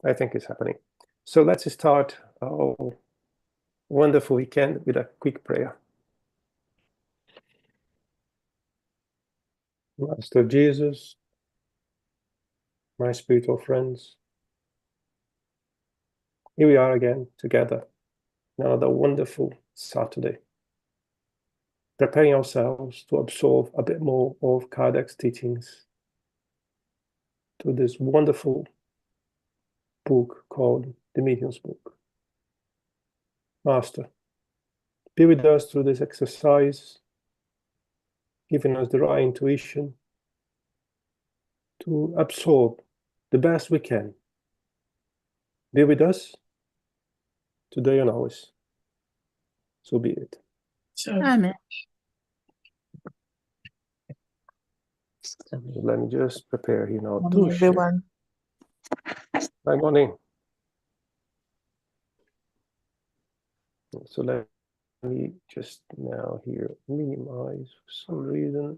I think it's happening. So let's start our wonderful weekend with a quick prayer. Master Jesus, my spiritual friends, here we are again together, another wonderful Saturday, preparing ourselves to absorb a bit more of Kardec's teachings to this wonderful book called The Medium's Book. Master, be with us through this exercise, giving us the right intuition to absorb the best we can. Be with us today and always. So be it. Amen. So let me just prepare here now Morning, to share. everyone. Good morning. So let me just now here minimize for some reason.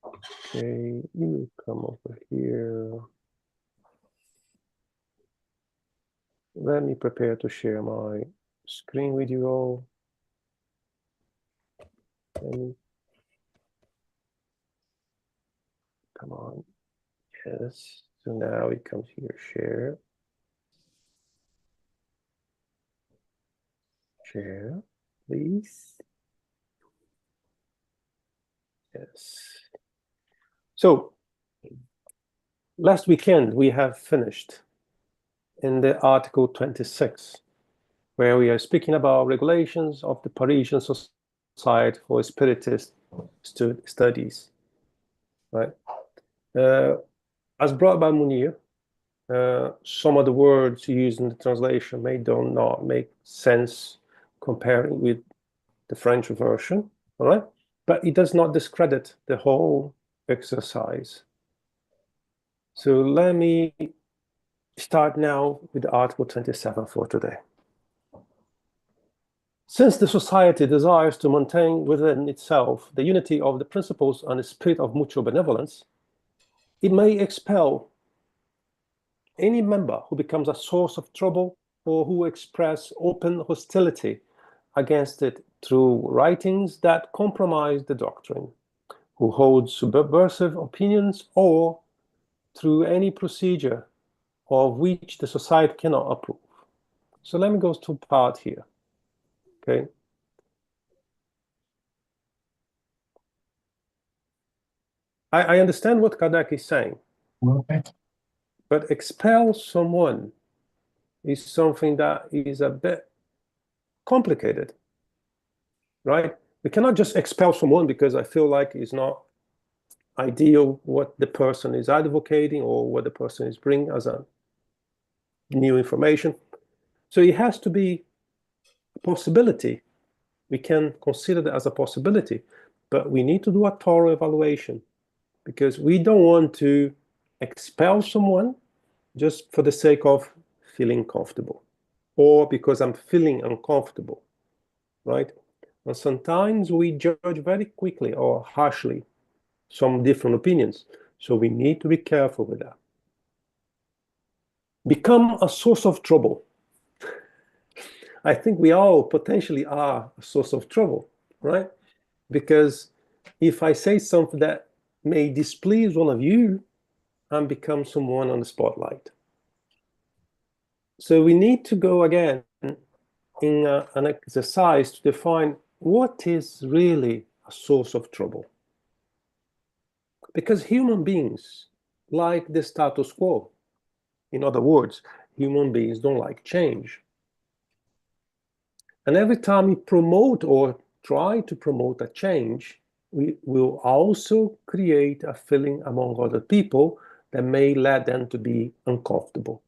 Okay, you come over here. Let me prepare to share my screen with you all. Come on. Yes. So now it comes here, share. Share, please. Yes. So last weekend we have finished in the article 26, where we are speaking about regulations of the Parisian Society for Spiritist Studies, right? As brought by Munir, some of the words used in the translation may not make sense comparing with the French version, all right? But it does not discredit the whole exercise. So let me start now with Article 27 for today. Since the society desires to maintain within itself the unity of the principles and the spirit of mutual benevolence, it may expel any member who becomes a source of trouble or who express open hostility against it through writings that compromise the doctrine, who holds subversive opinions, or through any procedure of which the society cannot approve. So let me go to part here, okay? I understand what Kardec is saying, but expel someone is something that is a bit complicated, right? We cannot just expel someone because I feel like it's not ideal what the person is advocating or what the person is bringing as a new information. So it has to be a possibility. We can consider that as a possibility, but we need to do a thorough evaluation because we don't want to expel someone just for the sake of feeling comfortable or because I'm feeling uncomfortable, right? And sometimes we judge very quickly or harshly some different opinions. So we need to be careful with that. Become a source of trouble. I think we all potentially are a source of trouble, right? Because if I say something that may displease one of you, I'm become someone on the spotlight. So we need to go again in an exercise to define what is really a source of trouble. Because human beings like the status quo. In other words, human beings don't like change. And every time we promote or try to promote a change, we will also create a feeling among other people that may lead them to be uncomfortable.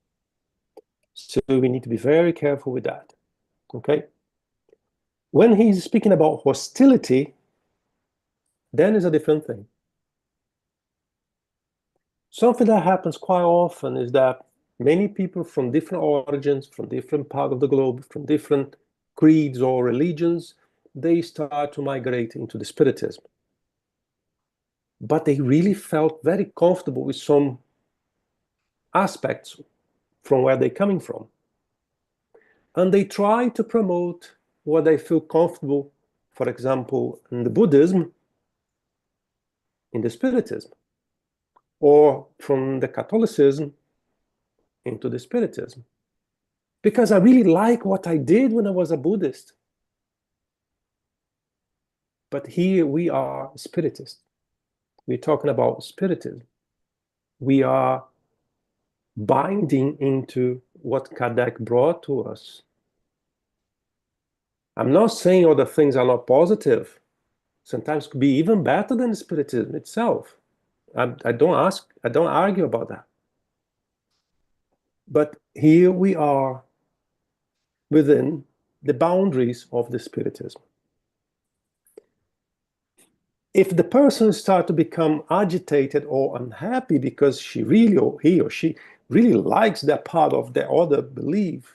So we need to be very careful with that, okay? When he's speaking about hostility, then is a different thing. Something that happens quite often is that many people from different origins, from different parts of the globe, from different creeds or religions, they start to migrate into the Spiritism. but they really felt very comfortable with some aspects from where they're coming from. And they try to promote what they feel comfortable, for example, in the Buddhism, in the Spiritism, or from the Catholicism into the Spiritism. Because I really like what I did when I was a Buddhist. But here we are Spiritists. We're talking about Spiritism. We are binding into what Kardec brought to us. I'm not saying other things are not positive. Sometimes could be even better than Spiritism itself. I don't argue about that. But here we are within the boundaries of the Spiritism. If the person starts to become agitated or unhappy because she really, or he or she really likes that part of the other belief,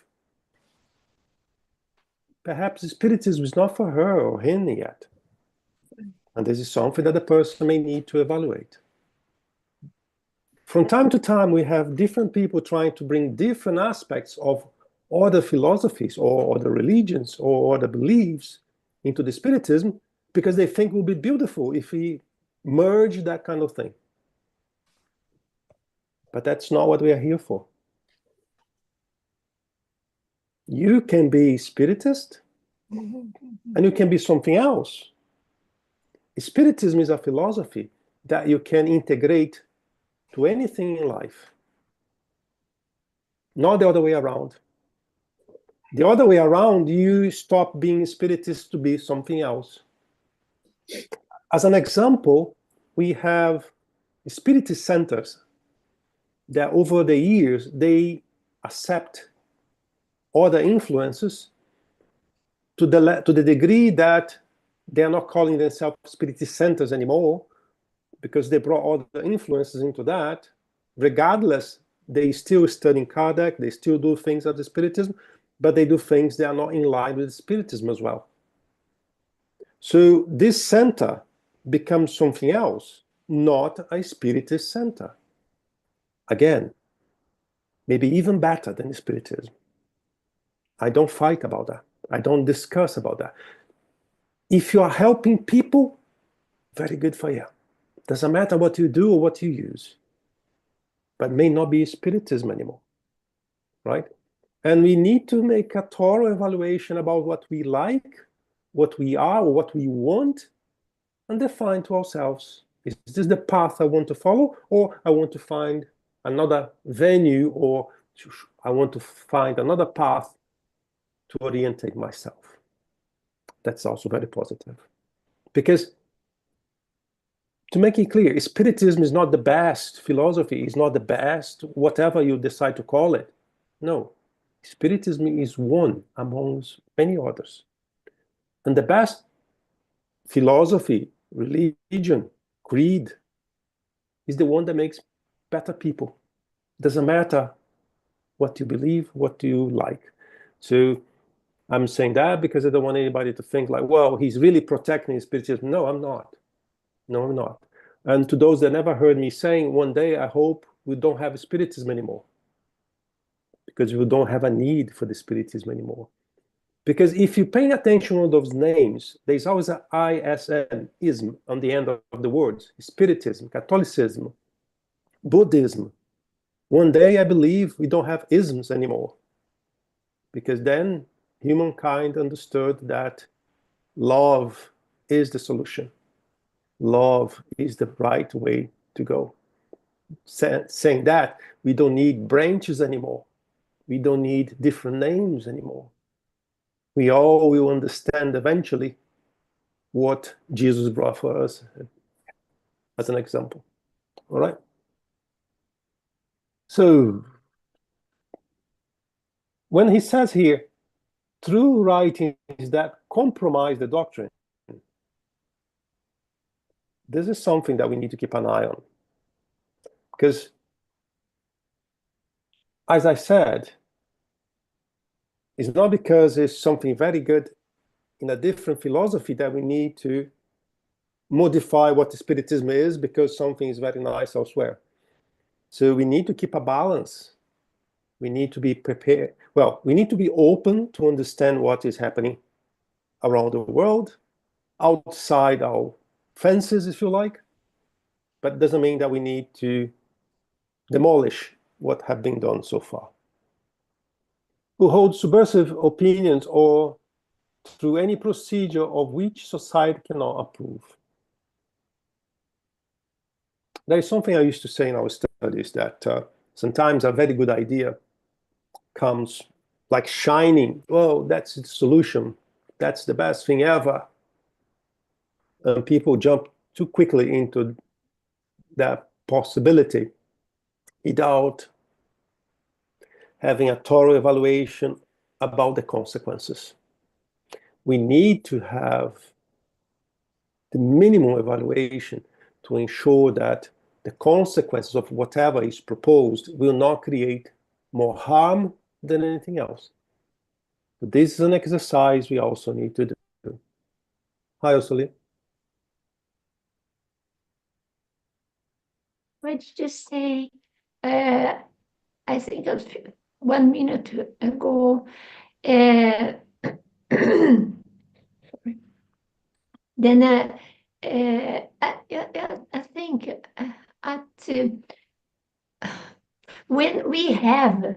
perhaps Spiritism is not for her or him yet. And this is something that the person may need to evaluate. From time to time, we have different people trying to bring different aspects of other philosophies or other religions or other beliefs into the Spiritism because they think it will be beautiful if we merge that kind of thing. But that's not what we are here for. You can be Spiritist and you can be something else. Spiritism is a philosophy that you can integrate to anything in life. Not the other way around. The other way around, you stop being Spiritist to be something else. As an example, we have Spiritist centers that over the years, they accept other influences to the degree that they are not calling themselves Spiritist centers anymore because they brought other influences into that. Regardless, they still study Kardec, they still do things of the Spiritism, but they do things that are not in line with Spiritism as well. So this center becomes something else, not a Spiritist center. Again, maybe even better than Spiritism. I don't fight about that. I don't discuss about that. If you are helping people, very good for you. Doesn't matter what you do or what you use, but may not be Spiritism anymore, right? And we need to make a thorough evaluation about what we like, what we are, or what we want, and define to ourselves, is this the path I want to follow, or I want to find another venue, or I want to find another path to orientate myself. That's also very positive. Because to make it clear, Spiritism is not the best philosophy, it's not the best, whatever you decide to call it. No, Spiritism is one amongst many others. And the best philosophy, religion, creed is the one that makes better people. Doesn't matter what you believe, what you like. So I'm saying that because I don't want anybody to think like, well, he's really protecting Spiritism. No, I'm not. No, I'm not. And to those that never heard me saying, one day I hope we don't have Spiritism anymore. Because we don't have a need for the Spiritism anymore. Because if you pay attention to those names, there's always an ism on the end of the words. Spiritism, Catholicism, Buddhism. One day I believe we don't have isms anymore. Because then humankind understood that love is the solution. Love is the right way to go. Saying that, we don't need branches anymore. We don't need different names anymore. We all will understand eventually what Jesus brought for us as an example. All right? So, when he says here, true writings that compromise the doctrine, this is something that we need to keep an eye on. Because, as I said, it's not because it's something very good in a different philosophy that we need to modify what Spiritism is because something is very nice elsewhere. So we need to keep a balance. We need to be prepared. Well, we need to be open to understand what is happening around the world, outside our fences, if you like. But it doesn't mean that we need to demolish what have been done so far. Who hold subversive opinions or through any procedure of which society cannot approve. There is something I used to say in our studies that sometimes a very good idea comes like shining. Oh, that's the solution. That's the best thing ever. And people jump too quickly into that possibility without having a thorough evaluation about the consequences. We need to have the minimum evaluation to ensure that the consequences of whatever is proposed will not create more harm than anything else. But this is an exercise we also need to do. Hi, Osoli. What did you say? I think it was 1 minute ago. Then I think at when we have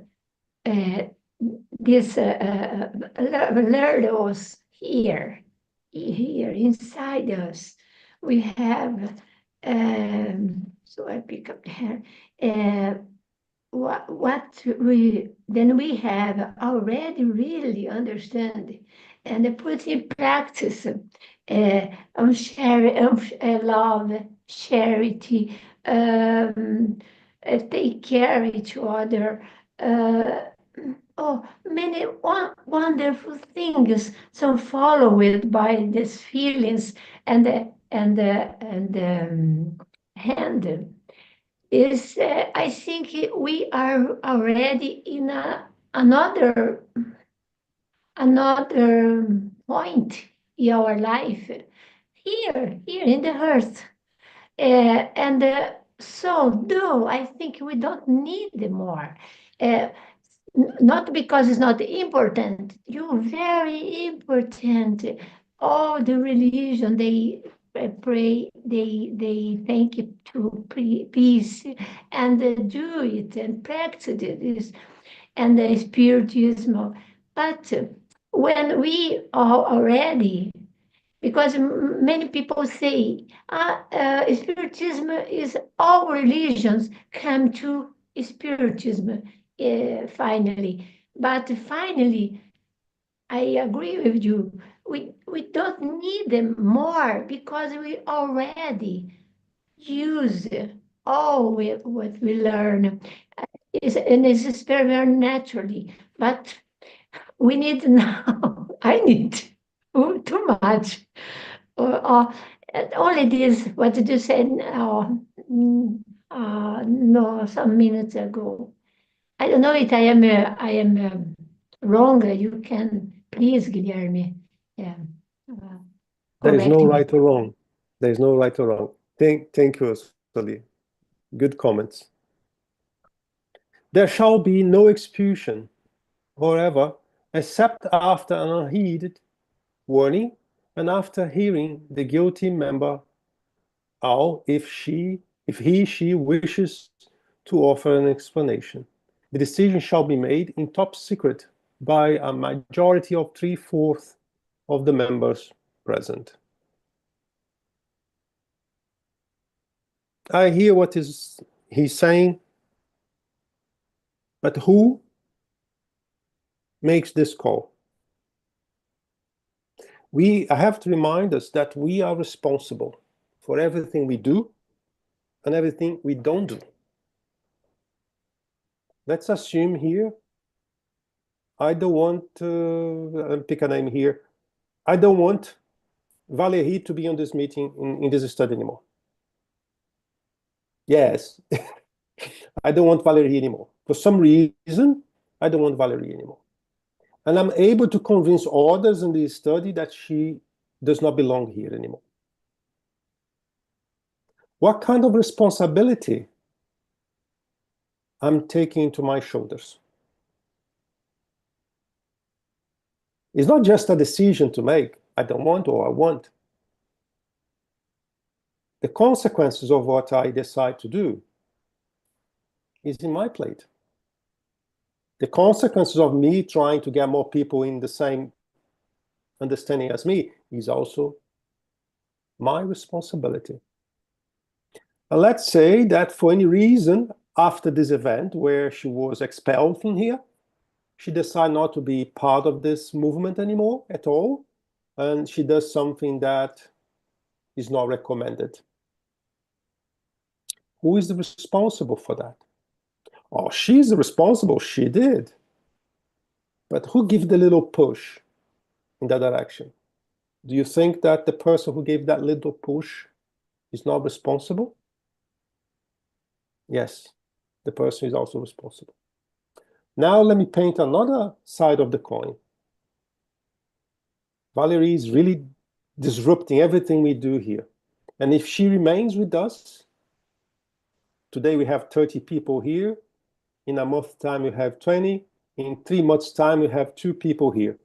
this learners here inside us, we have. So I pick up the hand. What we have already really understand and put in practice on love, charity, take care of each other. Many wonderful things. So followed by these feelings and hand is I think we are already in another point in our life here in the earth. And so, though I think we don't need more. Not because it's not important. You're very important. All the religion they pray, they thank it to peace, and do it and practice this, and the spiritism. But when we are already, because many people say, spiritism is all religions come to spiritism finally. But finally, I agree with you. We don't need them more because we already use all what we learn. And it's very, very naturally. But we need now, I need too much. Only this, what did you say? No, some minutes ago. I don't know if I am wrong. You can please, Guilherme, yeah, There is correct no me. right or wrong. There is no right or wrong. Thank you, Osoli. Good comments. There shall be no execution, however, except after an unheeded warning and after hearing the guilty member out if he wishes to offer an explanation. The decision shall be made in top secret by a majority of 3/4 of the members present. I hear what he's saying, but who makes this call? I have to remind us that we are responsible for everything we do and everything we don't do. Let's assume here, I don't want to pick a name here. I don't want Valérie to be on this meeting in this study anymore. Yes, I don't want Valérie anymore. For some reason, I don't want Valérie anymore. And I'm able to convince others in this study that she does not belong here anymore. What kind of responsibility I'm taking into my shoulders? It's not just a decision to make, I don't want or I want. The consequences of what I decide to do is in my plate. The consequences of me trying to get more people in the same understanding as me is also my responsibility. And let's say that for any reason, after this event where she was expelled from here, she decided not to be part of this movement anymore at all, and she does something that is not recommended. Who is responsible for that? Oh, she's responsible, she did. But who gave the little push in that direction? Do you think that the person who gave that little push is not responsible? Yes, the person is also responsible. Now let me paint another side of the coin. Valerie is really disrupting everything we do here. And if she remains with us, today we have 30 people here. In a month's time, we have 20. In 3 months' time, we have 2 people here.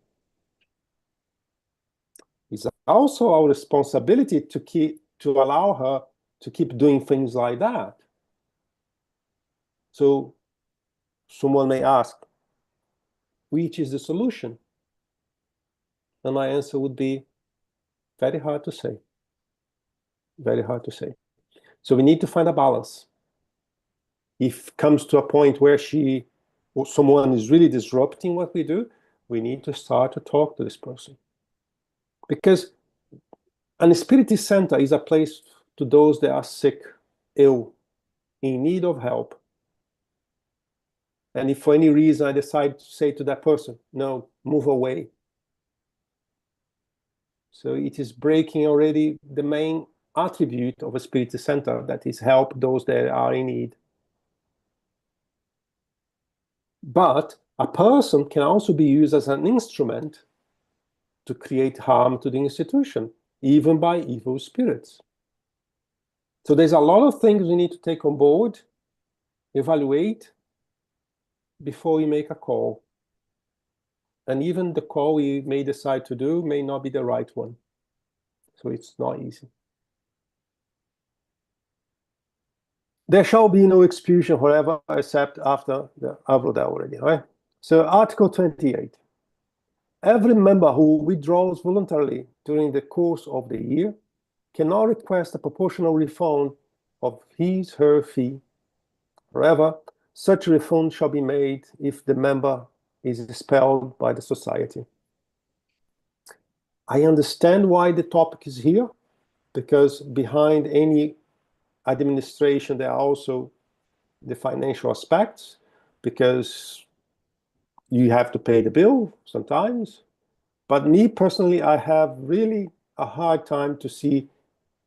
It's also our responsibility to allow her to keep doing things like that. So someone may ask, which is the solution? And my answer would be very hard to say. Very hard to say. So we need to find a balance. If it comes to a point where someone is really disrupting what we do, we need to start to talk to this person. Because an spiritist center is a place to those that are sick, ill, in need of help. And if for any reason I decide to say to that person, no, move away. So it is breaking already the main attribute of a spiritist center, that is help those that are in need. But a person can also be used as an instrument to create harm to the institution, even by evil spirits. So there's a lot of things we need to take on board, evaluate, before we make a call. And even the call we may decide to do may not be the right one. So it's not easy. There shall be no expulsion forever, except after I wrote that already, right? So Article 28. Every member who withdraws voluntarily during the course of the year cannot request a proportional refund of his/her fee. However, such a refund shall be made if the member is expelled by the society. I understand why the topic is here, because behind any administration there are also the financial aspects, because you have to pay the bill sometimes. But me personally, I have really a hard time to see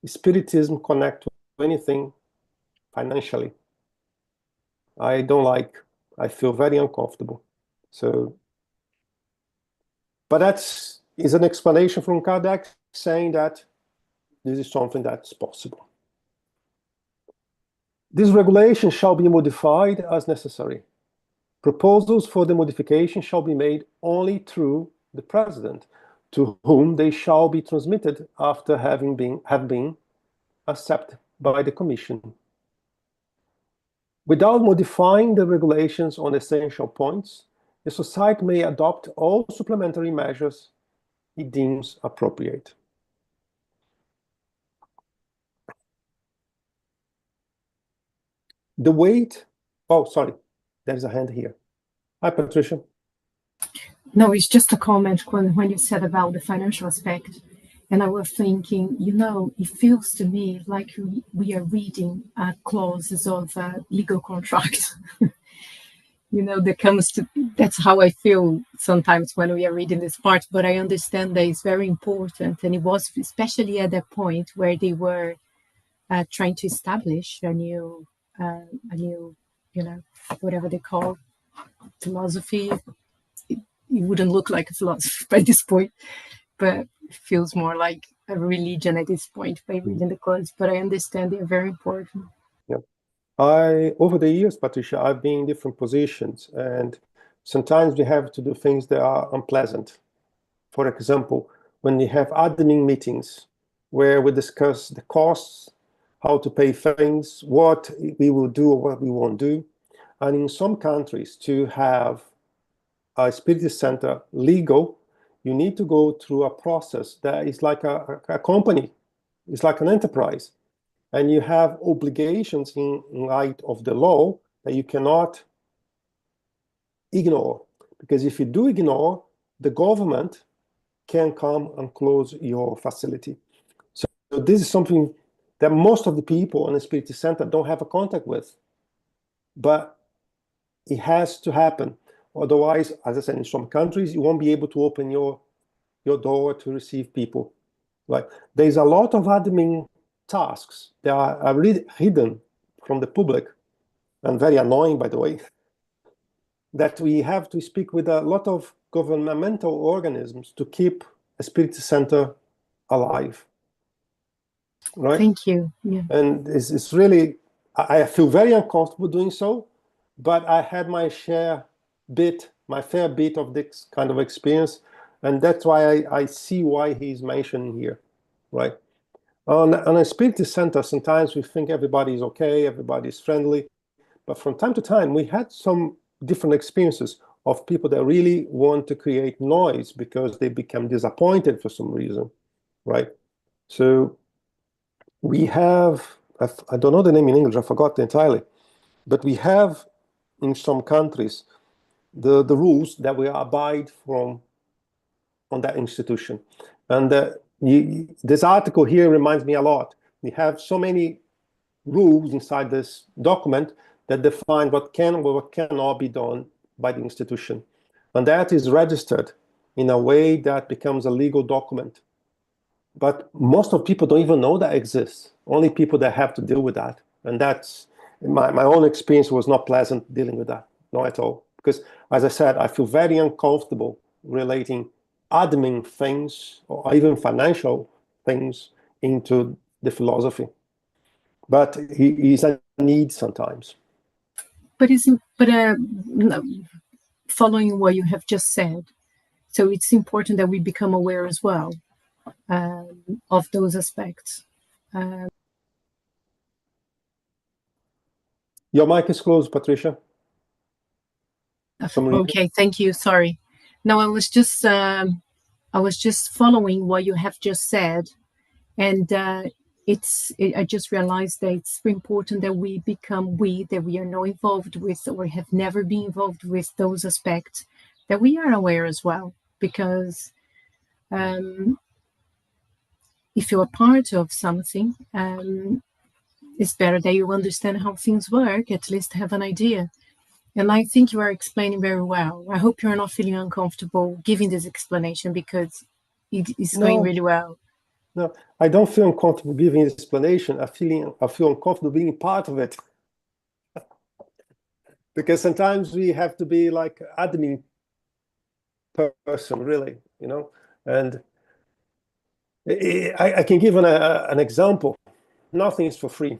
Spiritism connect to anything financially. I don't like, I feel very uncomfortable. So, but that is an explanation from Kardec saying that this is something that's possible. This regulation shall be modified as necessary. Proposals for the modification shall be made only through the President, to whom they shall be transmitted after have been accepted by the Commission. Without modifying the regulations on essential points, the Society may adopt all supplementary measures it deems appropriate. The weight, oh, sorry, there's a hand here. Hi, Patricia. No, it's just a comment when you said about the financial aspect. And I was thinking, it feels to me like we are reading clauses of a legal contract. That's how I feel sometimes when we are reading this part. But I understand that it's very important. And it was especially at that point where they were trying to establish a new, whatever they call philosophy. It wouldn't look like a philosophy by this point, but it feels more like a religion at this point by reading the clause, but I understand they're very important. Yeah. Over the years, Patricia, I've been in different positions, and sometimes we have to do things that are unpleasant. For example, when we have admin meetings where we discuss the costs, how to pay things, what we will do or what we won't do. And in some countries, to have a spirit center legal, you need to go through a process that is like a company. It's like an enterprise. And you have obligations in light of the law that you cannot ignore. Because if you do ignore, the government can come and close your facility. So this is something that most of the people in the Spirit Center don't have a contact with. But it has to happen. Otherwise, as I said, in some countries, you won't be able to open your door to receive people. Right? There's a lot of admin tasks that are really hidden from the public, and very annoying, by the way, that we have to speak with a lot of governmental organisms to keep a spirit center alive. Right? Thank you. Yeah. And it's really, I feel very uncomfortable doing so, but I had my fair bit of this kind of experience, and that's why I see why he's mentioned here, right? On a spirit center, sometimes we think everybody's okay, everybody's friendly, but from time to time, we had some different experiences of people that really want to create noise because they become disappointed for some reason, right? So we have, I don't know the name in English, I forgot entirely, but we have in some countries the rules that we abide from on that institution. And this article here reminds me a lot. We have so many rules inside this document that define what can or what cannot be done by the institution. And that is registered in a way that becomes a legal document. But most of people don't even know that exists. Only people that have to deal with that. And that's, my own experience was not pleasant dealing with that, not at all. Because, as I said, I feel very uncomfortable relating admin things or even financial things into the philosophy. But he is a need sometimes. But following what you have just said, so it's important that we become aware as well of those aspects. Your mic is closed, Patricia. Okay, thank you. Sorry. No, I was just following what you have just said, and I just realized that it's important that we that we are not involved with or have never been involved with those aspects, that we are aware as well, because if you're part of something, it's better that you understand how things work, at least have an idea. And I think you are explaining very well. I hope you're not feeling uncomfortable giving this explanation, because it is going really well. No, I don't feel uncomfortable giving this explanation. I feel uncomfortable being part of it. Because sometimes we have to be like admin person, really, And I can give an example. Nothing is for free.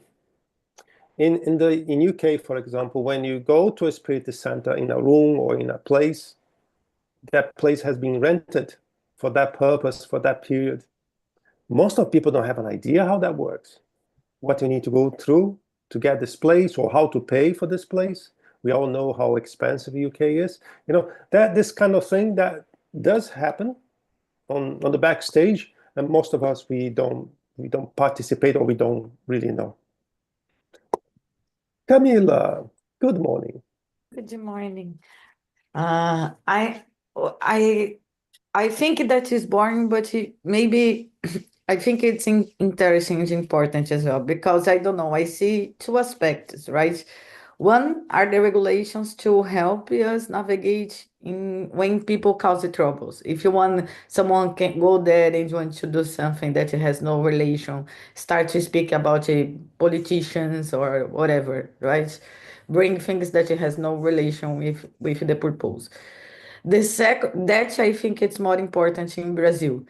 In UK, for example, when you go to a spirit center in a room or in a place, that place has been rented for that purpose, for that period. Most of people don't have an idea how that works, what you need to go through to get this place or how to pay for this place. We all know how expensive UK is. That this kind of thing that does happen on the backstage, and most of us, we don't participate, or we don't really know. Camila, good morning. Good morning. I think that is boring, but maybe I think it's interesting and important as well, because I don't know, I see two aspects, right? One are the regulations to help us navigate when people cause troubles. If you want, someone can go there and want to do something that has no relation, start to speak about politicians or whatever, right? Bring things that has no relation with the purpose. The second, that I think it's more important in Brazil.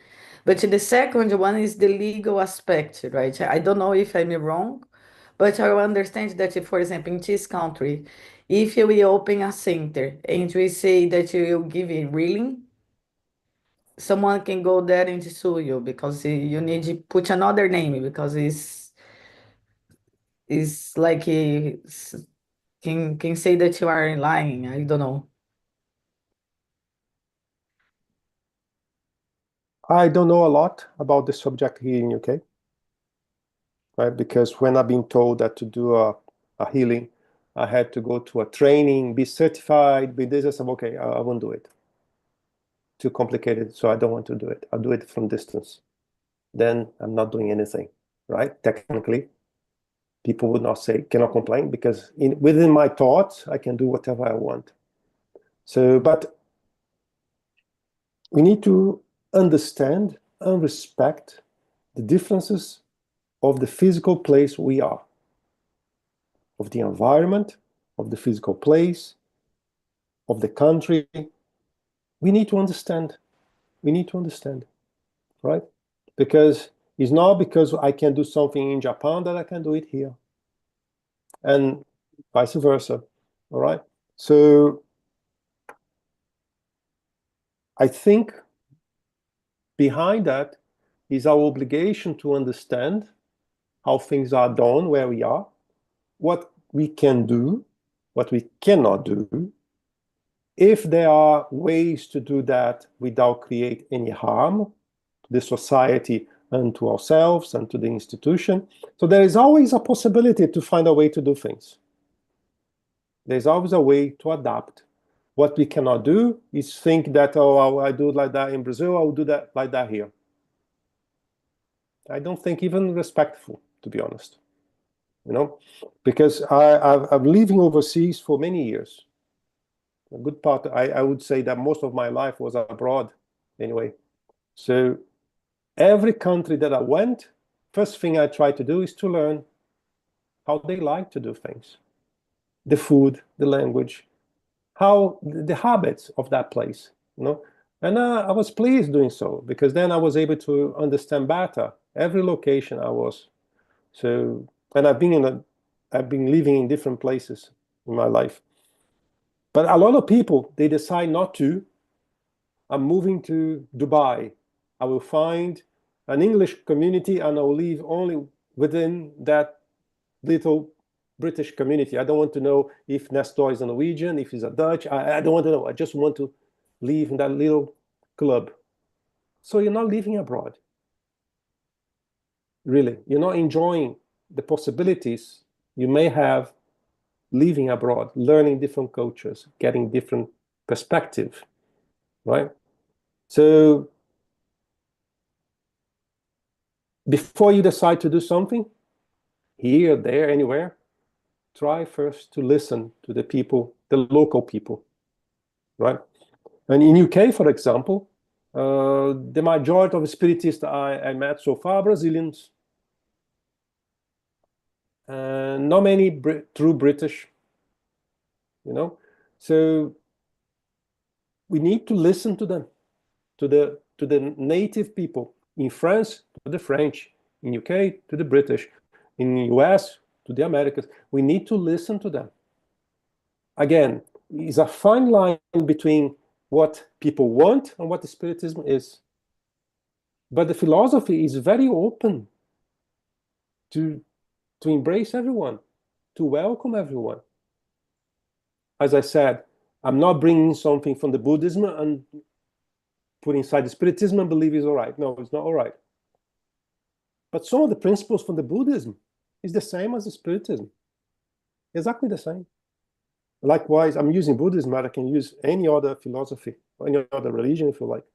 But the second one is the legal aspect, right? I don't know if I'm wrong, but I understand that, for example, in this country, if we open a center and we say that you will give a ruling, someone can go there and sue you because you need to put another name because it's like can say that you are lying. I don't know. I don't know a lot about the subject here in UK, right? Because when I've been told that to do a healing, I had to go to a training, be certified, be this. I said, okay, I won't do it. Too complicated, so I don't want to do it. I'll do it from distance. Then I'm not doing anything, right? Technically, people would not say, cannot complain, because within my thoughts, I can do whatever I want. So, but we need to understand and respect the differences of the physical place we are, of the environment, of the physical place, of the country. We need to understand. We need to understand, right? Because it's not because I can do something in Japan that I can do it here, and vice versa, all right? So I think behind that is our obligation to understand how things are done where we are, what we can do, what we cannot do, if there are ways to do that without create any harm to the society and to ourselves and to the institution. So there is always a possibility to find a way to do things. There's always a way to adapt. What we cannot do is think that, oh, I do it like that in Brazil, I'll do that like that here. I don't think even respectful, to be honest. You know, because I'm living overseas for many years. A good part, I would say that most of my life was abroad anyway. So every country that I went, first thing I tried to do is to learn how they like to do things. The food, the language, how the habits of that place, you know. And I was pleased doing so, because then I was able to understand better every location I was. So, and I've been living in different places in my life. But a lot of people, they decide not to. I'm moving to Dubai. I will find an English community and I will live only within that little British community. I don't want to know if Nestor is a Norwegian, if he's a Dutch. I don't want to know. I just want to live in that little club. So you're not living abroad. Really, you're not enjoying the possibilities you may have living abroad, learning different cultures, getting different perspective, right? So before you decide to do something, here, there, anywhere, try first to listen to the people, the local people, right? And in UK, for example, the majority of spiritists I met so far are Brazilians. Not many true British, you know. So we need to listen to them, to the native people. In France, to the French. In UK, to the British. In the US, to the Americans. We need to listen to them. Again, it's a fine line between what people want and what the Spiritism is. But the philosophy is very open to embrace everyone, to welcome everyone. As I said, I'm not bringing something from the Buddhism and put inside the Spiritism and believe it's all right. No, it's not all right. But some of the principles from the Buddhism is the same as the Spiritism. Exactly the same. Likewise, I'm using Buddhism, but I can use any other philosophy, or any other religion, if you like.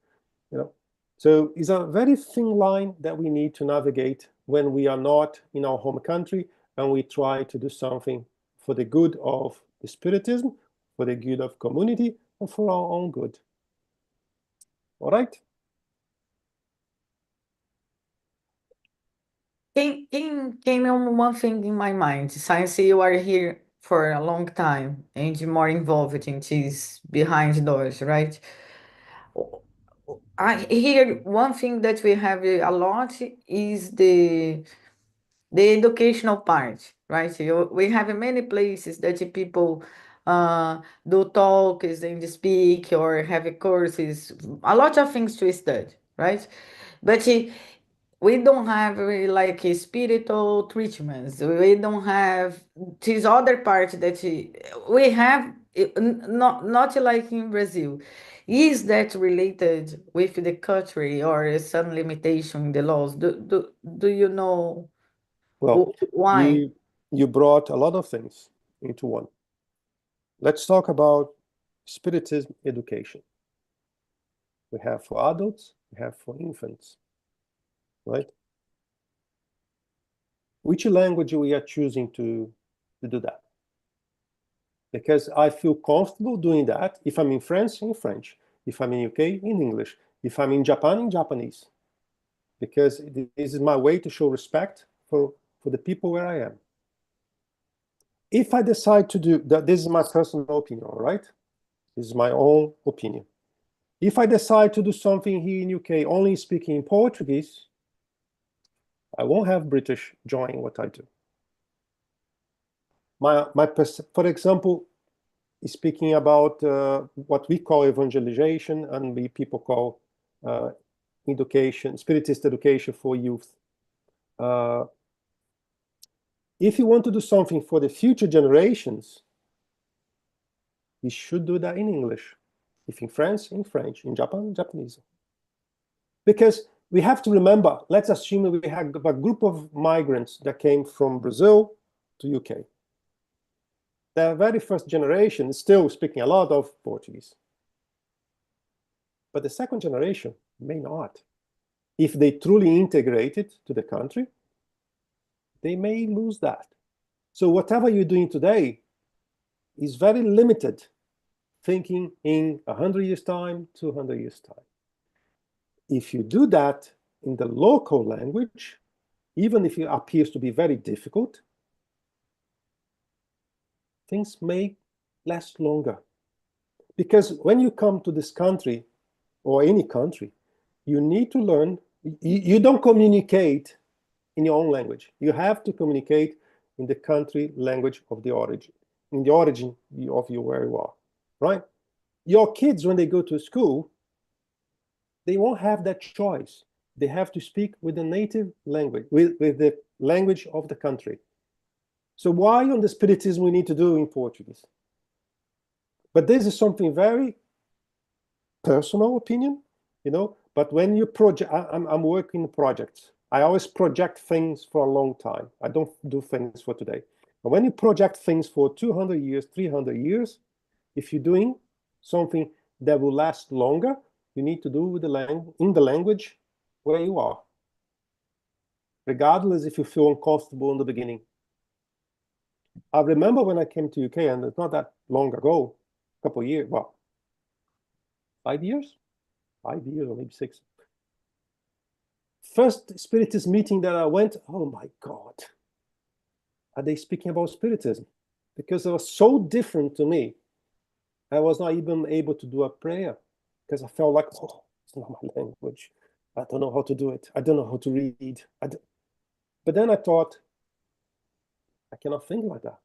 You know, so it's a very thin line that we need to navigate when we are not in our home country and we try to do something for the good of the Spiritism, for the good of community, and for our own good. All right? Came on one thing in my mind. Since you are here for a long time and you're more involved in these behind doors, right? I hear one thing that we have a lot is the educational part, right? We have many places that the people do talks and speak or have courses, a lot of things to study, right? But we don't have really like spiritual treatments. We don't have this other part that we have, not like in Brazil. Is that related with the country or some limitation in the laws? Do you know Well, why? you brought a lot of things into one. Let's talk about Spiritism education. We have for adults, we have for infants, right? Which language we are choosing to do that? Because I feel comfortable doing that. If I'm in France, in French. If I'm in UK, in English. If I'm in Japan, in Japanese. Because this is my way to show respect for the people where I am. If I decide to do that, this is my personal opinion, all right? This is my own opinion. If I decide to do something here in UK only speaking in Portuguese, I won't have British join what I do. For example, speaking about what we call evangelization and people call education, Spiritist education for youth. If you want to do something for the future generations, we should do that in English. If in France, in French, in Japan, Japanese. Because we have to remember, let's assume we have a group of migrants that came from Brazil to UK. The very first generation is still speaking a lot of Portuguese. But the second generation may not. If they truly integrated to the country, they may lose that. So whatever you're doing today is very limited, thinking in 100 years' time, 200 years' time. If you do that in the local language, even if it appears to be very difficult, things may last longer. Because when you come to this country, or any country, you need to learn. You don't communicate in your own language. You have to communicate in the country language of the origin, in the origin of you where you are, right? Your kids, when they go to school, they won't have that choice. They have to speak with the native language, with the language of the country. So why on the Spiritism we need to do in Portuguese? But this is something very personal opinion, you know. But when you project, I'm working projects. I always project things for a long time. I don't do things for today. But when you project things for 200 years, 300 years, if you're doing something that will last longer, you need to do with in the language where you are, regardless if you feel uncomfortable in the beginning. I remember when I came to UK, and it's not that long ago, a couple of years, well, 5 years? 5 years or maybe 6. First Spiritist meeting that I went, oh my God, are they speaking about Spiritism? Because it was so different to me. I was not even able to do a prayer because I felt like, oh, it's not my language. I don't know how to do it. I don't know how to read. But then I thought, I cannot think like that.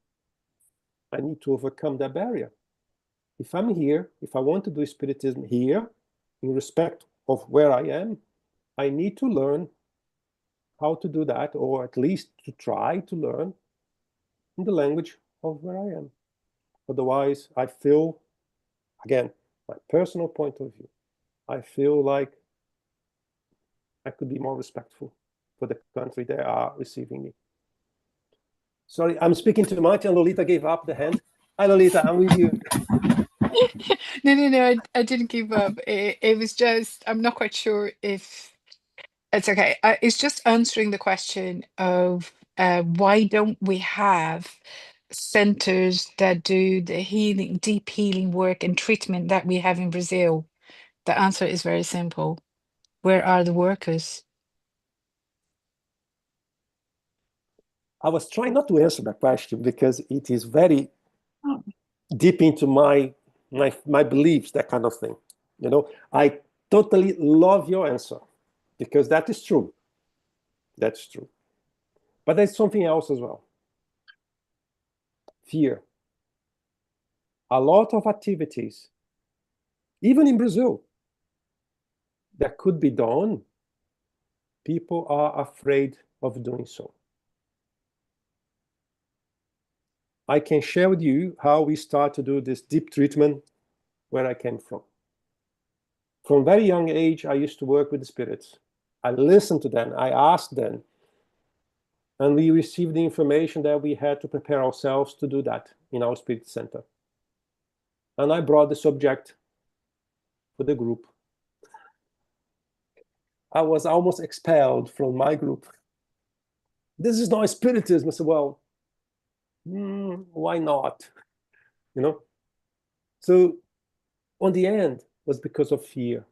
I need to overcome that barrier. If I'm here, if I want to do Spiritism here, in respect of where I am, I need to learn how to do that, or at least to try to learn in the language of where I am. Otherwise, I feel, again, my personal point of view, I feel like I could be more respectful for the country that are receiving me. Sorry, I'm speaking too much, and Lolita gave up the hand. Hi, Lolita, I'm with you. No, I didn't give up. It was just, I'm not quite sure if it's okay. It's just answering the question of why don't we have centers that do the healing, deep healing work and treatment that we have in Brazil? The answer is very simple. Where are the workers? I was trying not to answer that question because it is very deep into my beliefs, that kind of thing. You know, I totally love your answer, because that is true. That's true. But there's something else as well. Fear. A lot of activities, even in Brazil, that could be done, people are afraid of doing so. I can share with you how we start to do this deep treatment where I came from. From a very young age, I used to work with the spirits. I listened to them, I asked them, and we received the information that we had to prepare ourselves to do that in our spirit center. And I brought the subject for the group. I was almost expelled from my group. This is not spiritism. I said, well, why not? You know? So on the end was because of fear.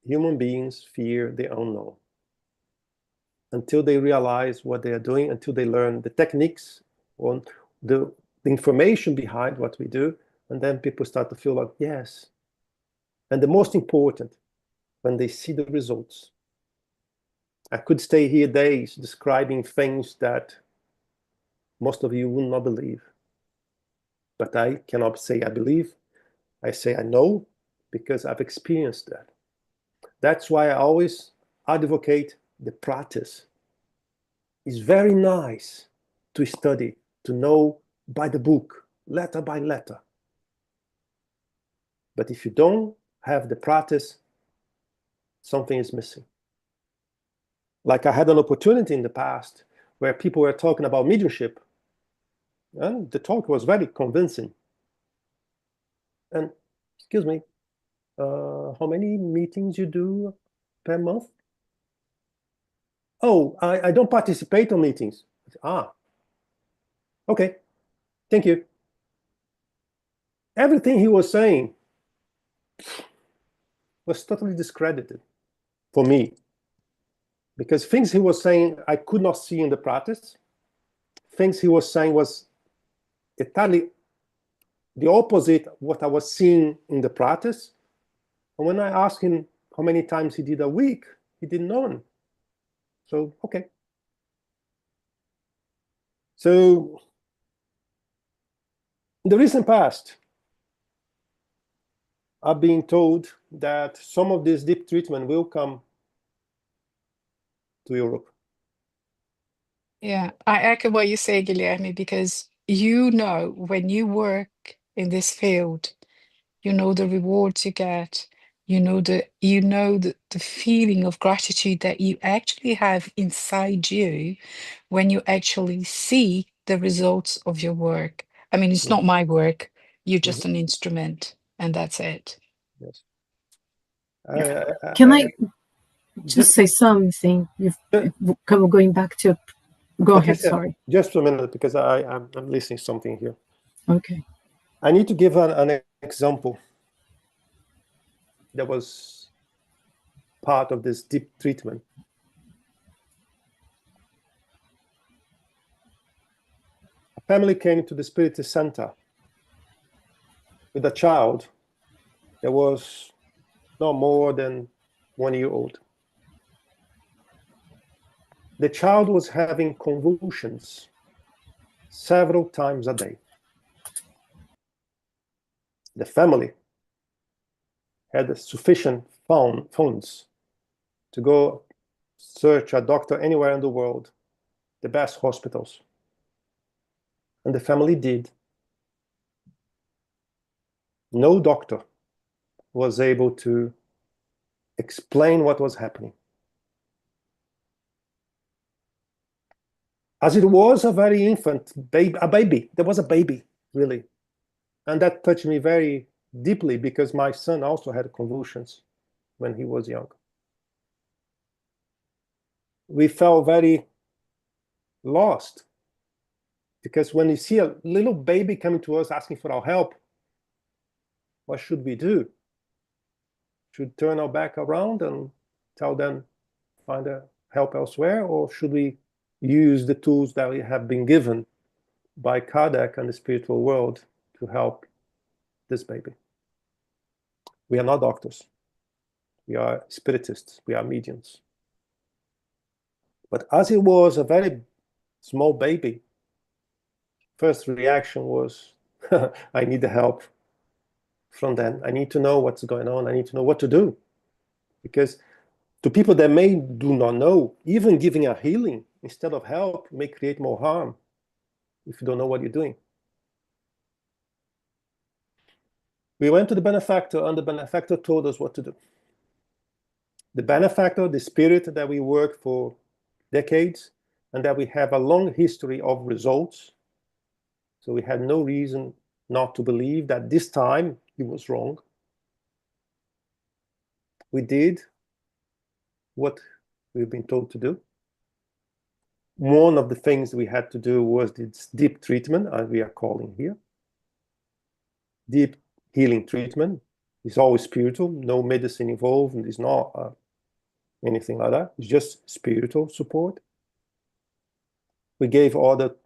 Human beings fear the unknown. Until they realize what they are doing, until they learn the techniques on the information behind what we do, and then people start to feel like, yes. And the most important, when they see the results. I could stay here days describing things that most of you will not believe. But I cannot say I believe. I say I know, because I've experienced that. That's why I always advocate the practice. It's very nice to study, to know by the book, letter by letter. But if you don't have the practice, something is missing. Like I had an opportunity in the past where people were talking about mediumship, and the talk was very convincing. And excuse me, how many meetings you do per month? Oh, I don't participate on meetings. Ah, okay, thank you. Everything he was saying was totally discredited for me, because things he was saying I could not see in the practice. Things he was saying was entirely the opposite of what I was seeing in the practice. And when I asked him how many times he did a week, he did none. So, okay. So, in the recent past, I've been told that some of this deep treatment will come to Europe. Yeah, I echo what you say, Guilherme, because you know when you work in this field, you know the rewards you get, the feeling of gratitude that you actually have inside you when you actually see the results of your work. I mean, it's not my work, you're just an instrument, and that's it. Yes. Can I just say something? Going back to, go okay, ahead, sorry. Just a minute, because I'm listening to something here. Okay. I need to give an example that was part of this deep treatment. A family came to the Spirit Center with a child that was no more than 1 year old. The child was having convulsions several times a day. The family had sufficient funds to go search a doctor anywhere in the world, the best hospitals. And the family did. No doctor was able to explain what was happening. As it was a very infant baby, there was a baby, really. And that touched me very deeply, because my son also had convulsions when he was young. We felt very lost, because when you see a little baby coming to us asking for our help, what should we do? Should turn our back around and tell them find help elsewhere, or should we use the tools that we have been given by Kardec and the spiritual world to help this baby? We are not doctors. We are spiritists. We are mediums. But as it was a very small baby, first reaction was, I need the help from them. I need to know what's going on. I need to know what to do. Because to people that do not know, even giving a healing instead of help may create more harm if you don't know what you're doing. We went to the benefactor, and the benefactor told us what to do. The benefactor, the spirit that we work for decades, and that we have a long history of results. So we had no reason not to believe that this time he was wrong. We did what we've been told to do. One of the things we had to do was this deep treatment, as we are calling here. Deep healing treatment. It's always spiritual, no medicine involved, and it's not anything like that. It's just spiritual support. We gave all the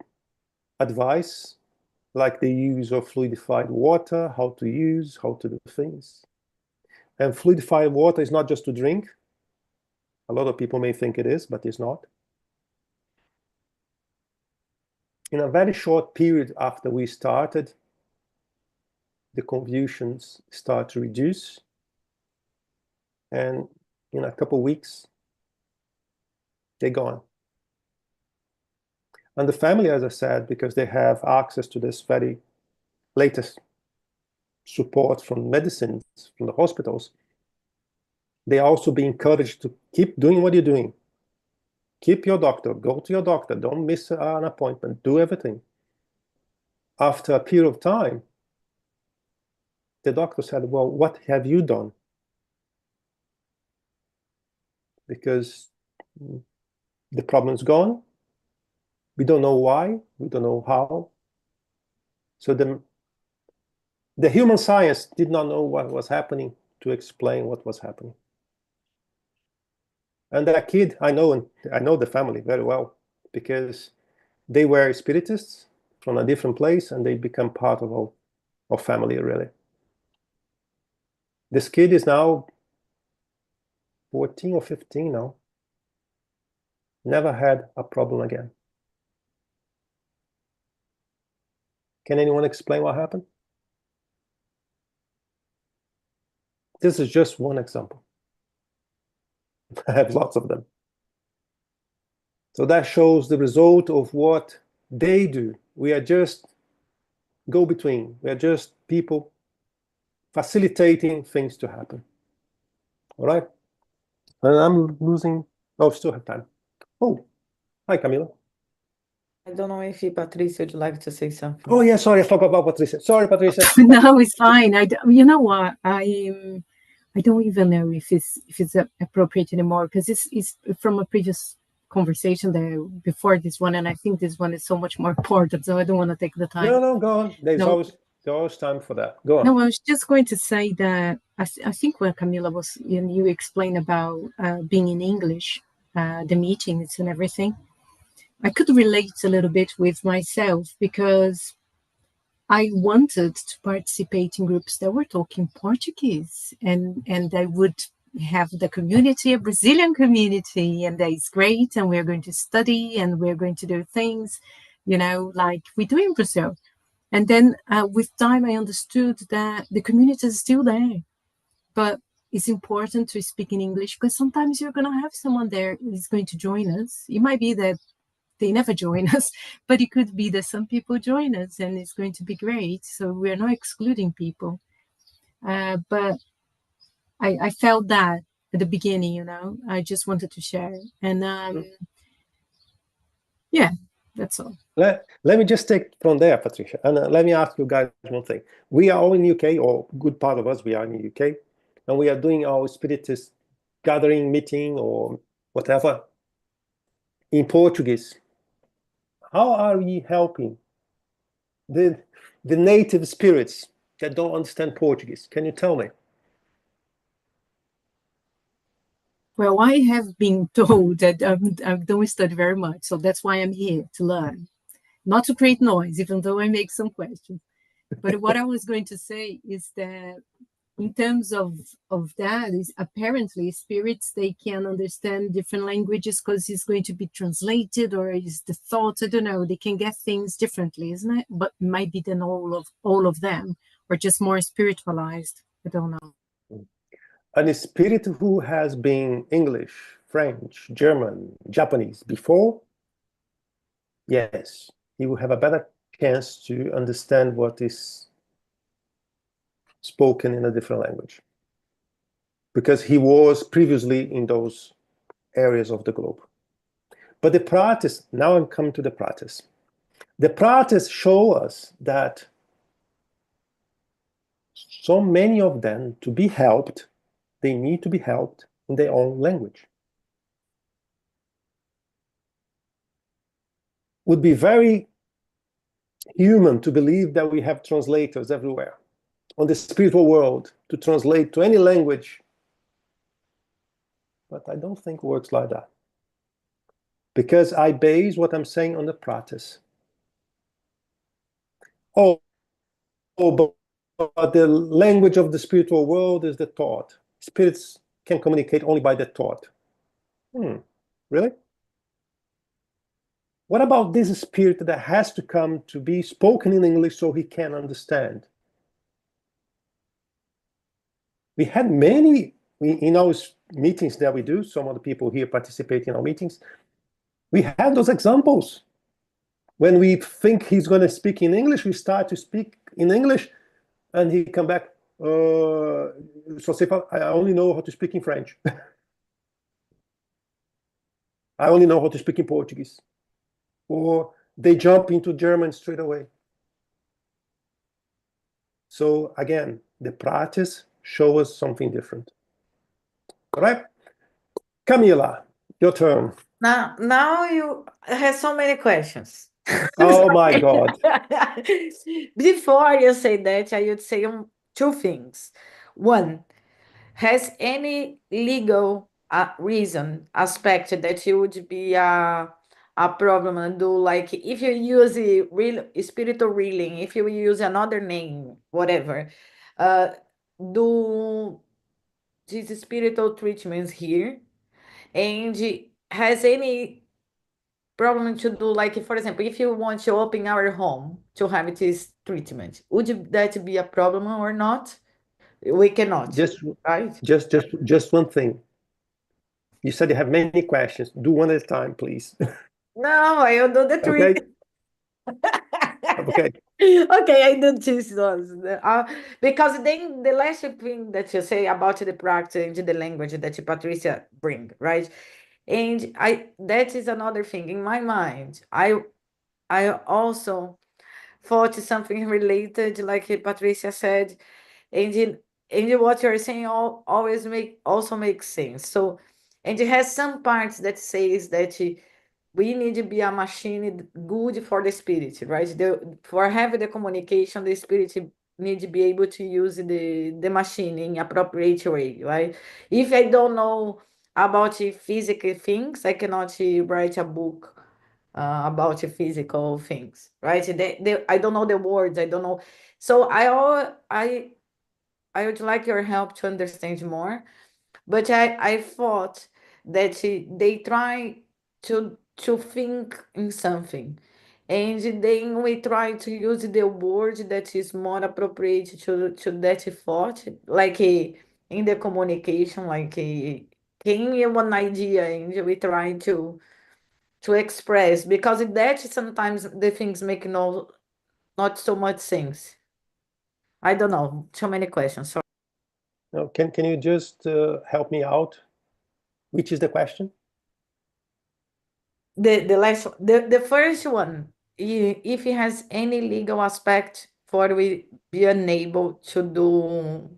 advice, like the use of fluidified water, how to use, how to do things. And fluidified water is not just to drink. A lot of people may think it is, but it's not. In a very short period after we started, the convulsions start to reduce. And in a couple of weeks, they're gone. And the family, as I said, because they have access to this very latest support from medicines, from the hospitals, they also be encouraged to keep doing what you're doing. Keep your doctor, go to your doctor, don't miss an appointment, do everything. After a period of time, the doctor said, well, what have you done? Because the problem's gone. We don't know why, we don't know how. So the human science did not know what was happening to explain what was happening. And that kid, I know the family very well, because they were spiritists from a different place, and they become part of our family, really. This kid is now 14 or 15 now. Never had a problem again. Can anyone explain what happened? This is just one example. I have lots of them. So that shows the result of what they do. We are just go-between. We are just people facilitating things to happen. All right? And I'm losing... Oh, still have time. Oh, hi, Camila. I don't know if Patricia would like to say something. Oh, yeah, sorry, I forgot about Patricia. Sorry, Patricia. No, it's fine. You know what? I don't even know if it's appropriate anymore, because it's from a previous conversation there before this one, and I think this one is so much more important, so I don't want to take the time. No, go on. There's always time for that. Go on. No, I was just going to say that I think when Camila was, you explained about being in English, the meetings and everything, I could relate a little bit with myself, because I wanted to participate in groups that were talking Portuguese, and I would have the community, a Brazilian community, and that is great, and we're going to study, and we're going to do things, like we do in Brazil. And then with time, I understood that the community is still there, but it's important to speak in English, because sometimes you're going to have someone there who's going to join us. It might be that they never join us, but it could be that some people join us, and it's going to be great. So we're not excluding people. But I felt that at the beginning, I just wanted to share. And yeah, that's all. Let me just take from there, Patricia, and let me ask you guys one thing. We are all in the UK, or a good part of us, we are in the UK, and we are doing our spiritist gathering, meeting, or whatever in Portuguese. How are we helping the native spirits that don't understand Portuguese? Can you tell me? Well, I have been told that I don't study very much, so that's why I'm here, to learn. Not to create noise, even though I make some questions. But what I was going to say is that in terms of that, is apparently spirits, they can understand different languages because it's going to be translated, or is the thought, I don't know, they can get things differently, isn't it? But maybe than all of them, or just more spiritualized, I don't know. A spirit who has been English, French, German, Japanese before, yes, he will have a better chance to understand what is spoken in a different language, because he was previously in those areas of the globe. But the practice, now I'm coming to the practice. The practice show us that so many of them, to be helped, they need to be helped in their own language. Would be very human to believe that we have translators everywhere on the spiritual world to translate to any language. But I don't think it works like that. Because I base what I'm saying on the practice. Oh, but the language of the spiritual world is the thought. Spirits can communicate only by the thought. Really? What about this spirit that has to come to be spoken in English so he can understand? We had many, in our meetings that we do, some of the people here participate in our meetings, we have those examples. When we think he's going to speak in English, we start to speak in English, and he come back, I only know how to speak in French. I only know how to speak in Portuguese. Or they jump into German straight away. So again, the practice shows us something different. Correct? Camila, your turn. Now you have so many questions. Oh my God. Before you say that, I would say two things. One, has any legal reason aspect that you would be a problem and do, like if you use a real spiritual reeling, if you use another name, whatever, do these spiritual treatments here, and has any problem to do, like for example, if you want to open our home to have this treatment, would that be a problem or not? We cannot, right? Just one thing. You said you have many questions. Do one at a time, please. No, I will do the three. Okay. Okay. Okay, I do choose those. Because then the last thing that you say about the practice and the language that Patricia bring, right? And that is another thing in my mind. I also thought something related, like Patricia said, and what you're saying always also makes sense. So, and it has some parts that says that we need to be a machine good for the spirit, right? For having the communication, the spirit need to be able to use the machine in appropriate way, right? If I don't know about physical things, I cannot write a book about physical things, right? I don't know the words, I don't know. So I would like your help to understand more. But I thought that they try to think in something. And then we try to use the word that is more appropriate to that thought, like in the communication, like can you one idea, and we try to express, because that sometimes the things make not so much sense. I don't know, so many questions. Sorry. No, can you just help me out? Which is the question? The last the first one, if it has any legal aspect for we be unable to do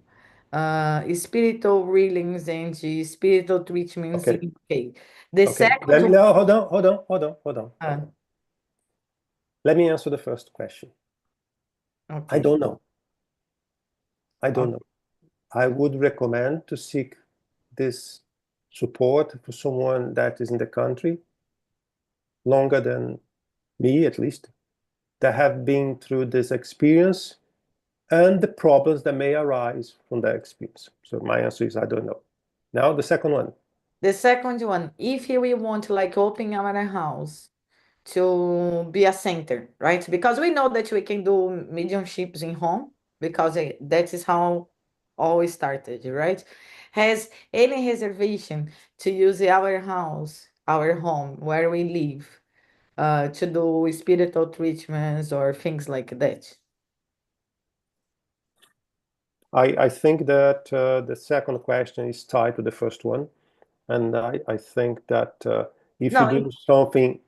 spiritual readings and spiritual treatments Okay. in UK. The Okay. second No, hold on. one, Let me answer the first question. I okay. don't know. I don't Okay. know. I would recommend to seek this support for someone that is in the country longer than me, at least, that have been through this experience and the problems that may arise from that experience. So my answer is I don't know. Now the second one. The second one, if we want to like open our house to be a center, right? Because we know that we can do mediumships in home because that is how all started, right? Has any reservation to use our house, our home, where we live, to do spiritual treatments or things like that? I think that the second question is tied to the first one. And I think that if No, you do something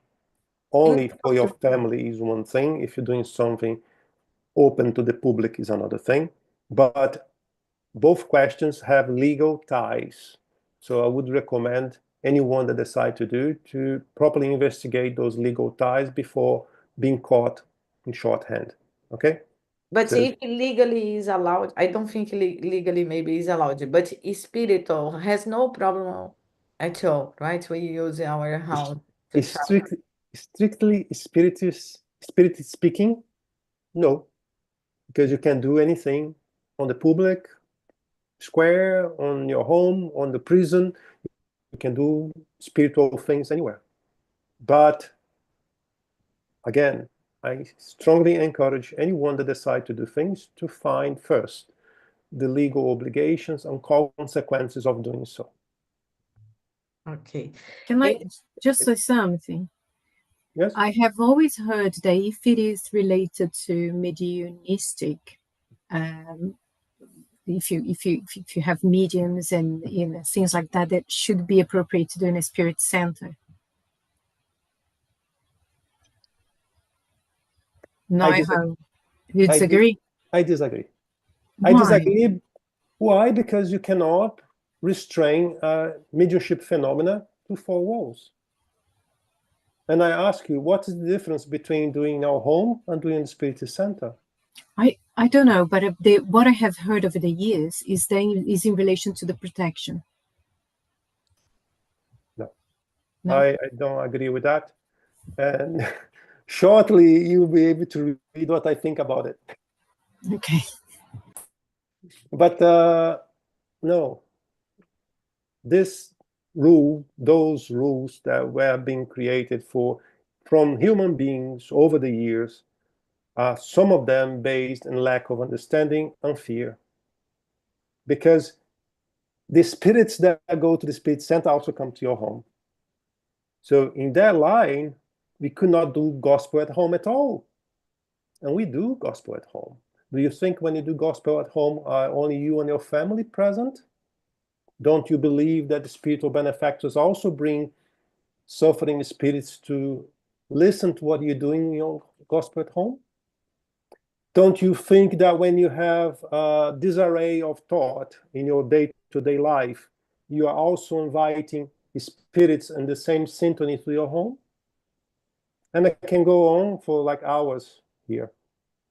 only for your in- family is one thing. If you're doing something open to the public is another thing. But both questions have legal ties. So I would recommend anyone that decide to do to properly investigate those legal ties before being caught in shorthand. Okay? But So if legally is allowed, I don't think legally maybe is allowed, but spiritual has no problem at all, right? We use our house to it's travel. strictly spirit speaking, no, because you can do anything on the public square, on your home, on the prison. You can do spiritual things anywhere. But again, I strongly encourage anyone that decide to do things to find first the legal obligations and consequences of doing so. Okay. Can I just say something? Yes? I have always heard that if it is related to mediumistic, if you have mediums and things like that, that should be appropriate to do in a spirit center. No, you disagree? I disagree. Why? I disagree. Why? Because you cannot restrain mediumship phenomena to four walls. And I ask you, what is the difference between doing our home and doing the spirit center? I don't know, but what I have heard over the years is in relation to the protection. No. No? I don't agree with that. And shortly, you'll be able to read what I think about it. Okay. But no, those rules that were being created from human beings over the years, some of them based on lack of understanding and fear. Because the spirits that go to the spirit center also come to your home. So in that line, we could not do gospel at home at all. And we do gospel at home. Do you think when you do gospel at home, are only you and your family present? Don't you believe that the spiritual benefactors also bring suffering spirits to listen to what you're doing in your gospel at home? Don't you think that when you have this array of thought in your day-to-day life, you are also inviting spirits in the same symphony to your home? And I can go on for like hours here.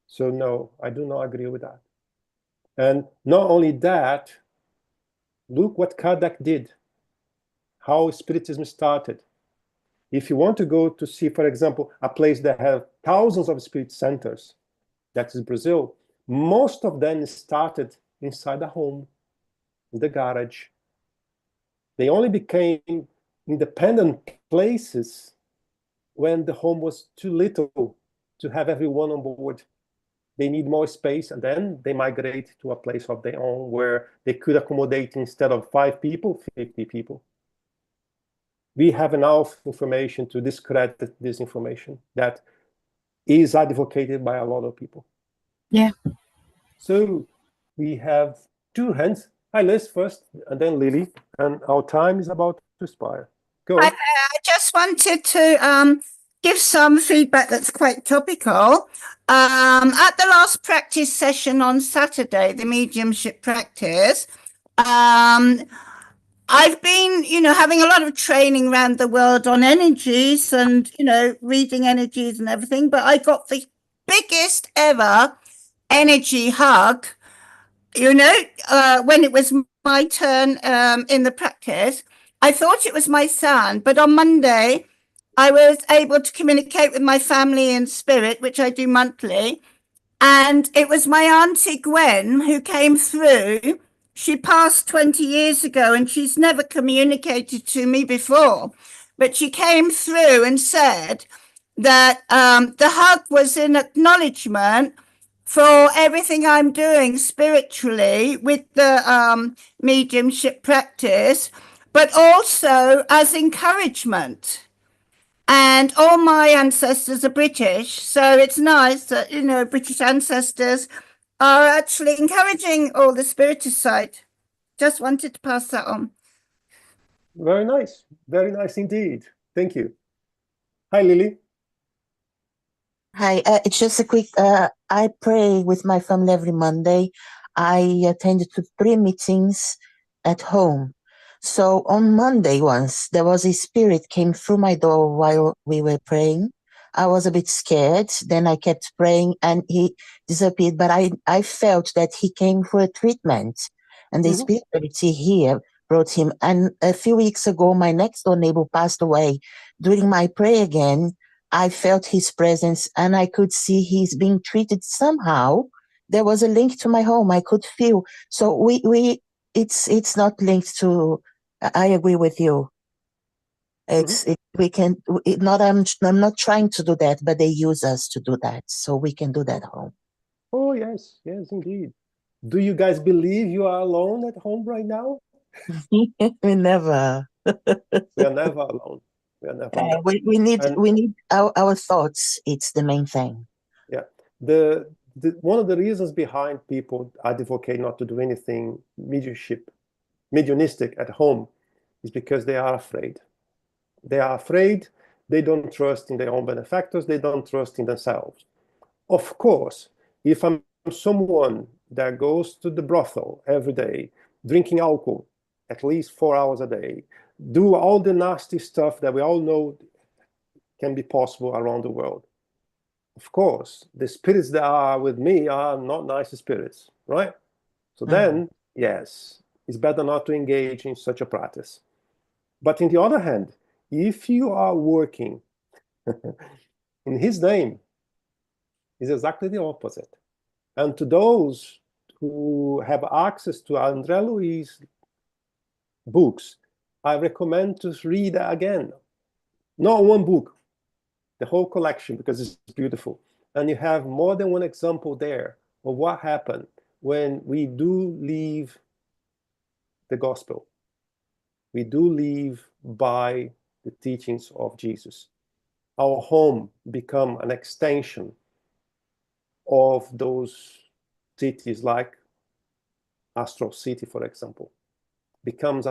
So no, I do not agree with that. And not only that, look what Kardec did, how Spiritism started. If you want to go to see, for example, a place that has thousands of spirit centers, that is Brazil, most of them started inside the home, in the garage. They only became independent places when the home was too little to have everyone on board. They need more space, and then they migrate to a place of their own where they could accommodate, instead of 5 people, 50 people. We have enough information to discredit this information that is advocated by a lot of people. Yeah. So we have 2 hands. Hi, Liz first, and then Lily, and our time is about to expire. Go. I just wanted to give some feedback that's quite topical. At the last practice session on Saturday, the mediumship practice, I've been, having a lot of training around the world on energies and, reading energies and everything, but I got the biggest ever energy hug, when it was my turn in the practice. I thought it was my son, but on Monday, I was able to communicate with my family in spirit, which I do monthly. And it was my Auntie Gwen who came through. She passed 20 years ago and she's never communicated to me before. But she came through and said that the hug was in acknowledgement for everything I'm doing spiritually with the mediumship practice, but also as encouragement. And all my ancestors are British, so it's nice that, you know, British ancestors are actually encouraging all the spiritual side. Just wanted to pass that on. Very nice indeed. Thank you. Hi, Lily. Hi, it's just a quick, I pray with my family every Monday. I attended to 3 meetings at home. So on Monday once, there was a spirit came through my door while we were praying. I was a bit scared. Then I kept praying and he disappeared. But I felt that he came for a treatment. And the spirituality here brought him. And a few weeks ago, my next door neighbor passed away. During my prayer again, I felt his presence and I could see he's being treated somehow. There was a link to my home. I could feel. So it's not linked to, I agree with you. We can, I'm not trying to do that, but they use us to do that. So we can do that at home. Oh, yes, indeed. Do you guys believe you are alone at home right now? We never. We are never alone. We are never alone. We need our thoughts. It's the main thing. Yeah. One of the reasons behind people advocate not to do anything mediumistic at home is because they are afraid. They are afraid. They don't trust in their own benefactors. They don't trust in themselves. Of course, if I'm someone that goes to the brothel every day, drinking alcohol at least 4 hours a day, do all the nasty stuff that we all know can be possible around the world, of course, the spirits that are with me are not nice spirits, right? So then, yes, it's better not to engage in such a practice. But on the other hand, if you are working in his name, it's exactly the opposite. And to those who have access to André Luiz books, I recommend to read again. Not one book, the whole collection, because it's beautiful. And you have more than one example there of what happened when we do leave the gospel. We do live by the teachings of Jesus. Our home become an extension of those cities, like Astral City, for example. Becomes,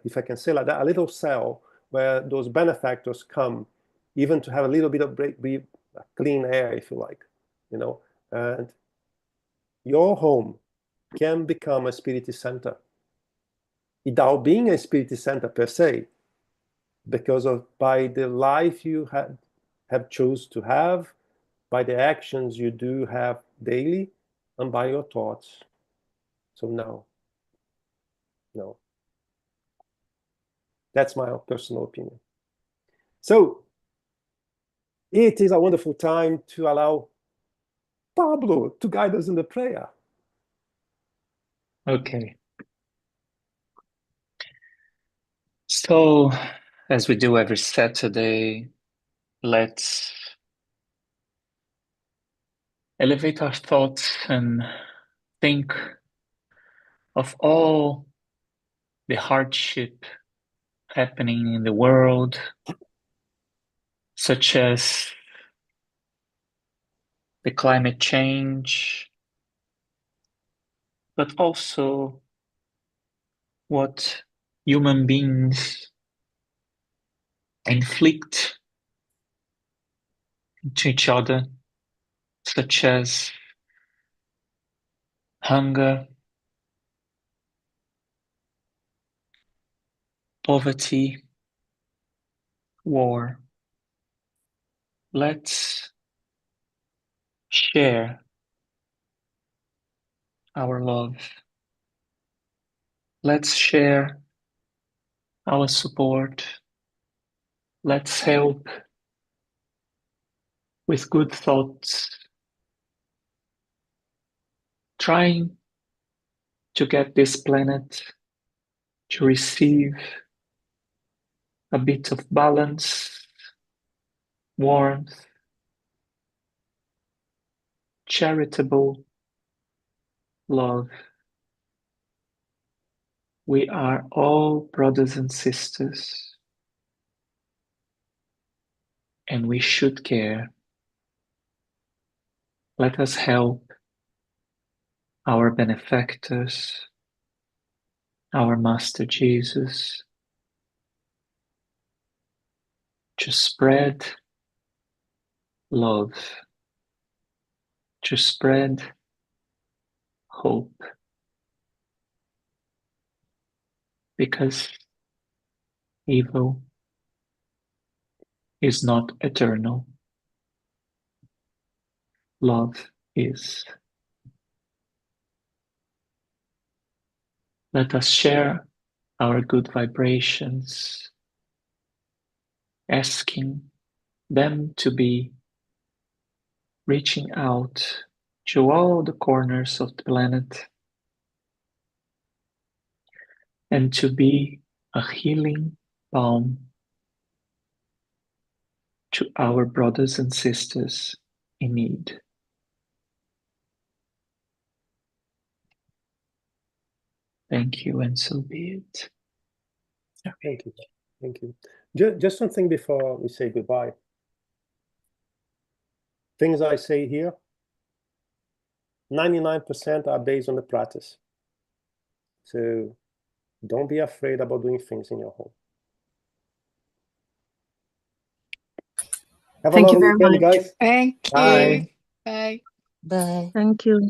if I can say like that, a little cell where those benefactors come, even to have a little bit of clean air, if you like, you know. And your home can become a spirit center without being a spirit center per se, because of by the life you have chose to have, by the actions you do have daily, and by your thoughts. So no. That's my personal opinion. So it is a wonderful time to allow Pablo to guide us in the prayer. Okay. So, as we do every Saturday, let's elevate our thoughts and think of all the hardship happening in the world, such as the climate change, but also what human beings inflict to each other, such as hunger, poverty, war. Let's share our love. Let's share our support. Let's help with good thoughts trying to get this planet to receive a bit of balance, warmth, charitable love. We are all brothers and sisters, and we should care. Let us help our benefactors, our Master Jesus, to spread love, to spread hope, because evil is not eternal. Love is. Let us share our good vibrations, asking them to be reaching out to all the corners of the planet and to be a healing balm to our brothers and sisters in need. Thank you, and so be it. Thank you. Thank you. Just something before we say goodbye. Things I say here, 99% are based on the practice. So don't be afraid about doing things in your home. Have a Thank you lovely very weekend, much. guys. Thank Bye. you. Bye. Bye. Thank you.